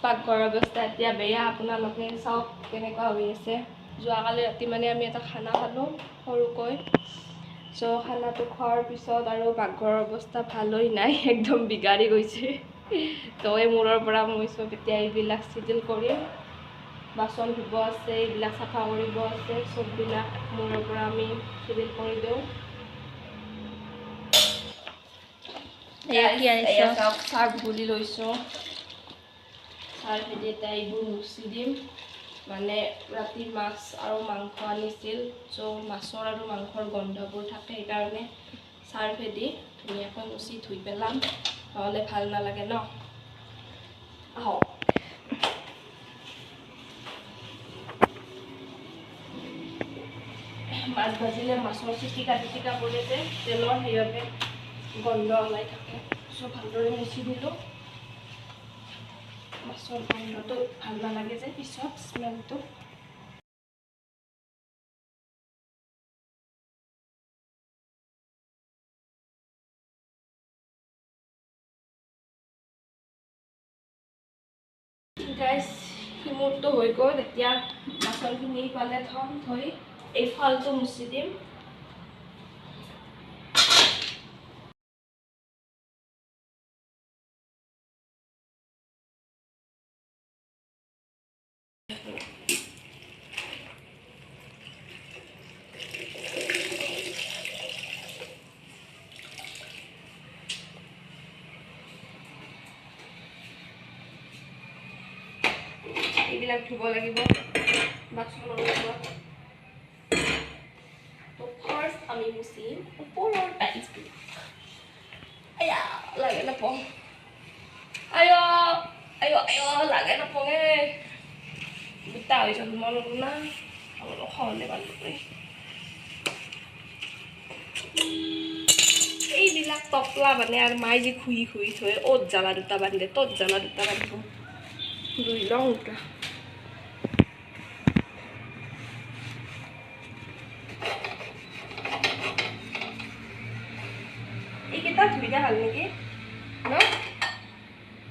পাকঘৰৰ অৱস্থা এতিয়া বেয়া আপোনালোকে চাওক কেনেকুৱা হৈ আছে যোৱাকালি ৰাতি মানে আমি এটা খানা খালোঁ সৰুকৈ চ' খানাটো খোৱাৰ পিছত আৰু পাকঘৰৰ অৱস্থা ভালেই নাই একদম বিগাৰি গৈছে তো এই মূৰৰ পৰা মই চব এতিয়া এইবিলাক চিজিল কৰিম বাচন ধুব আছে এইবিলাক চাফা কৰিব আছে চববিলাক মূৰৰ পৰা আমি চিজিল কৰি দিওঁ চাৰ্ফ গুলি লৈছোঁ চাৰ্ফেদি এতিয়া এইবোৰ মুচি দিম মানে ৰাতি মাছ আৰু মাংস আনিছিল চ' মাছৰ আৰু মাংসৰ গন্ধবোৰ থাকে সেইকাৰণে চাৰ্ফেদি ধুনীয়াকৈ মুচি ধুই পেলাম নহ'লে ভাল নালাগে ন আহক মাছ ভাজিলে মাছৰ চিটিকা পৰে যে তেলৰ সেইবাবে গন্ধ ওলাই থাকে চ' ভালদৰে মুচি দিলোঁ মাছৰ গন্ধটো ভাল নালাগে যে পিছত স্মেলটো গাইছ সিমুৰটো হৈ গ'ল এতিয়া বাচনখিনি পালে থৈ এই ফালটো মুচি দিম এইবিলাক ধুব লাগিব বাচনৰ লগত তো ফাৰ্ষ্ট আমি মুচিম ওপৰৰ টাইলছটো আয়া লাগে নাপাওঁ আয় লাগে নাপাওঁ গোটা হৈ যাব মনত না খাওঁতে ভাল এইবিলাক টপলা মানে আৰু মায়ে যে খুই থৈ অ'ত জ্বালা দুটা বান্ধে ত'ত জ্বালা দুটা বান্ধিব দুই লং দুটা এইকেইটা ধুই দিয়া ভাল নেকি ন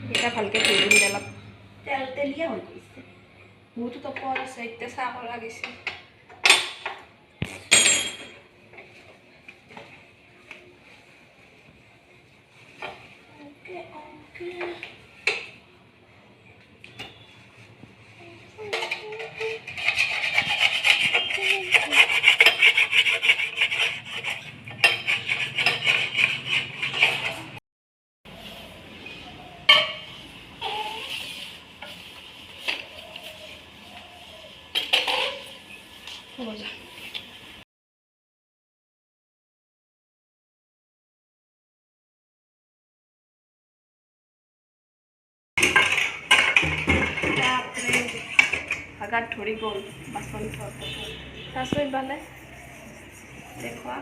এইকেইটা ভালকৈ ধুই দিম অলপ তেলীয়া হৈ গৈছে বহুতো টপৰ আছে এতিয়া চাহ কৰা গৈছে আগাত ধৰি গ'ল বাচন তাৰপিছত বালে দেখুৱা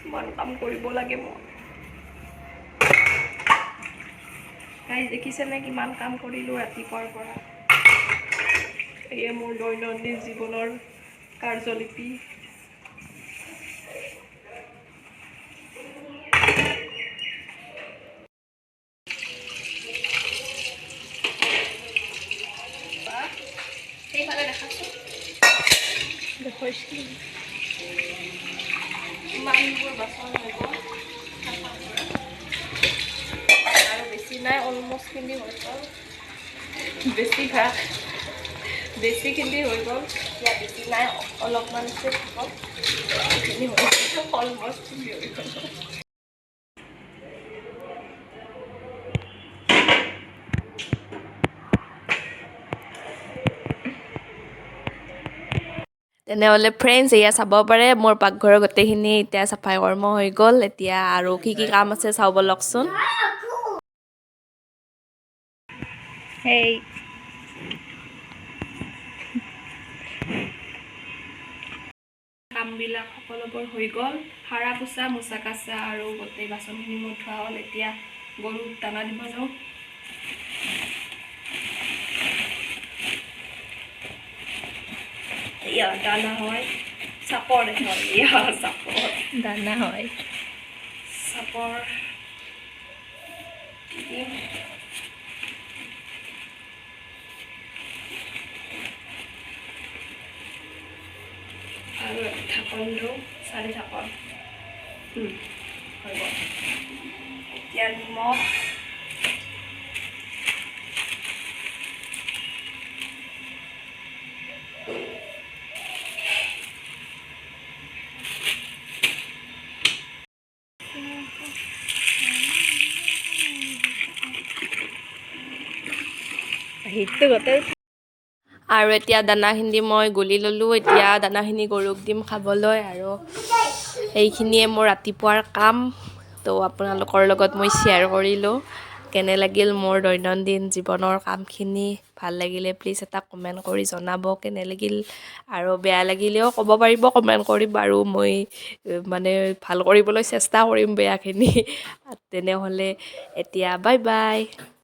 ইমান কাম কৰিব লাগে মই গাইজ দেখিছেনে কিমান কাম কৰিলোঁ ৰাতিপুৱাৰ পৰা এয়ে মোৰ দৈনন্দিন জীৱনৰ কাৰ্যলিপি সেইফালে দেখাচোন দেখুৱাইছোঁ ইমানবোৰ বাচন হৈ গ'ল আৰু বেছি নাই অলমষ্টখিনি হৈ গ'ল বেছিখিনি হৈ গ'ল এতিয়া বেছি নাই অলপমান থাকক এইখিনি হৈ গ'ল অলমষ্টখিনি হৈ গ'ল তেনেহ'লে ফ্ৰেণ্ডছ এয়া চাব পাৰে মোৰ পাকঘৰৰ গোটেইখিনি এতিয়া চাফাই কৰ্ম হৈ গ'ল এতিয়া আৰু কি কাম আছে চাব ব'লকচোন হেই কামবিলাক সকলোবোৰ হৈ গ'ল সাৰা পোছা মোচা কাচা আৰু গোটেই বাচনখিনি মোৰ ধোৱা হ'ল এতিয়া গৰুক দানা দিব যাওঁ দানা হয় চাপৰ চাপৰ দানা হয় চাপৰ দিম। আৰু ঢাকন দিওঁ, 4 ঢাকন হৈ গ'ল। এতিয়া নিমখ, আৰু এতিয়া দানাখিনি মই গুলি ল'লোঁ। এতিয়া দানাখিনি গৰুক দিম খাবলৈ, আৰু এইখিনিয়ে মোৰ ৰাতিপুৱাৰ কাম। তো আপোনালোকৰ লগত মই শ্বেয়াৰ কৰিলোঁ কেনে লাগিল মোৰ দৈনন্দিন জীৱনৰ কামখিনি। ভাল লাগিলে প্লিজ এটা কমেণ্ট কৰি জনাব কেনে লাগিল, আৰু বেয়া লাগিলেও ক'ব পাৰিব কমেণ্ট কৰি, বাৰু মই মানে ভাল কৰিবলৈ চেষ্টা কৰিম বেয়াখিনি। তেনেহ'লে এতিয়া বাই বাই।